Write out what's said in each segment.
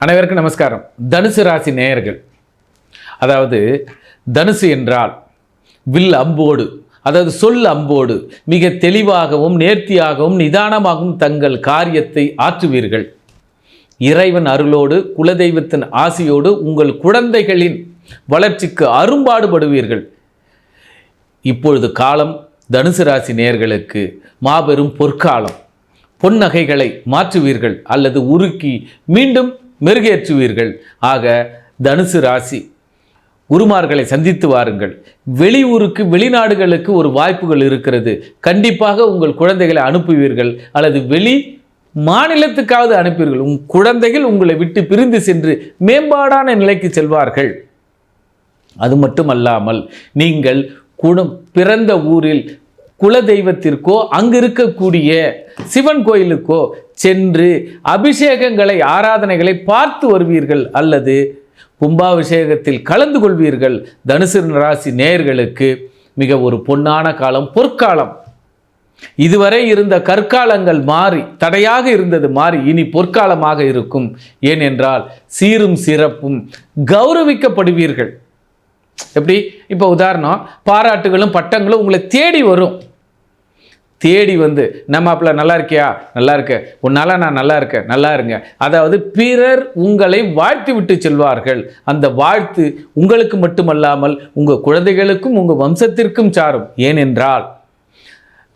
அனைவருக்கும் நமஸ்காரம். தனுசு ராசி நேயர்கள், அதாவது தனுசு என்றால் வில் அம்போடு, அதாவது சொல் அம்போடு மிக தெளிவாகவும் நேர்த்தியாகவும் நிதானமாகவும் தங்கள் காரியத்தை ஆற்றுவீர்கள். இறைவன் அருளோடு குலதெய்வத்தின் ஆசியோடு உங்கள் குழந்தைகளின் வளர்ச்சிக்கு அரும்பாடுபடுவீர்கள். இப்பொழுது காலம் தனுசு ராசி நேயர்களுக்கு மாபெரும் பொற்காலம். பொன்னகைகளை மாற்றுவீர்கள் அல்லது உருக்கி மீண்டும் மெருகேற்றுவீர்கள். ஆக தனுசு ராசி குருமார்களை சந்தித்து வாருங்கள். வெளியூருக்கு வெளிநாடுகளுக்கு ஒரு வாய்ப்புகள் இருக்கிறது. கண்டிப்பாக உங்கள் குழந்தைகளை அனுப்புவீர்கள் அல்லது வெளி மாநிலத்துக்காவது அனுப்புவீர்கள். உங்கள் குழந்தைகள் உங்களை விட்டு பிரிந்து சென்று மேம்பாடான நிலைக்கு செல்வார்கள். அது மட்டுமல்லாமல் நீங்கள் பிறந்த ஊரில் குலதெய்வத்திற்கோ அங்கு இருக்கக்கூடிய சிவன் கோயிலுக்கோ சென்று அபிஷேகங்களை ஆராதனைகளை பார்த்து வருவீர்கள் அல்லது கும்பாபிஷேகத்தில் கலந்து கொள்வீர்கள். தனுசு ராசி நேயர்களுக்கு மிக ஒரு பொன்னான காலம், பொற்காலம். இதுவரை இருந்த கற்காலங்கள் மாறி தடையாக இருந்தது மாறி இனி பொற்காலமாக இருக்கும். ஏனென்றால் சீரும் சிறப்பும் கௌரவிக்கப்படுவீர்கள். எப்படி? இப்போ உதாரணம், பாராட்டுகளும் பட்டங்களும் உங்களை தேடி வரும். தேடி வந்து நம்ம அப்பல நல்லா இருக்கியா, நல்லா இருக்க, உன்னால நான் நல்லா இருக்கேன், நல்லா இருங்க. அதாவது பிறர் உங்களை வாழ்த்து விட்டு செல்வார்கள். அந்த வாழ்த்து உங்களுக்கு மட்டுமல்லாமல் உங்கள் குழந்தைகளுக்கும் உங்கள் வம்சத்திற்கும் சாரும். ஏனென்றால்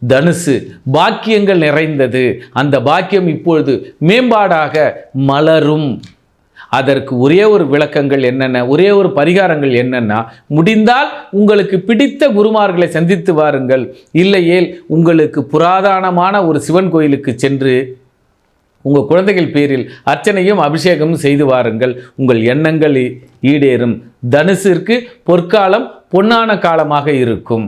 தனுசு பாக்கியங்கள் நிறைந்தது. அந்த பாக்கியம் இப்பொழுது மேம்பாடாக மலரும். அதற்கு ஒரே ஒரு விளக்கங்கள் என்னென்ன, ஒரே ஒரு பரிகாரங்கள் என்னென்னா, முடிந்தால் உங்களுக்கு பிடித்த குருமார்களை சந்தித்து வாருங்கள். இல்லையேல் உங்களுக்கு புராதனமான ஒரு சிவன் கோயிலுக்கு சென்று உங்கள் குழந்தைகள் பேரில் அர்ச்சனையும் அபிஷேகமும் செய்து வாருங்கள். உங்கள் எண்ணங்கள் ஈடேறும். தனுசிற்கு பொற்காலம் பொன்னான காலமாக இருக்கும்.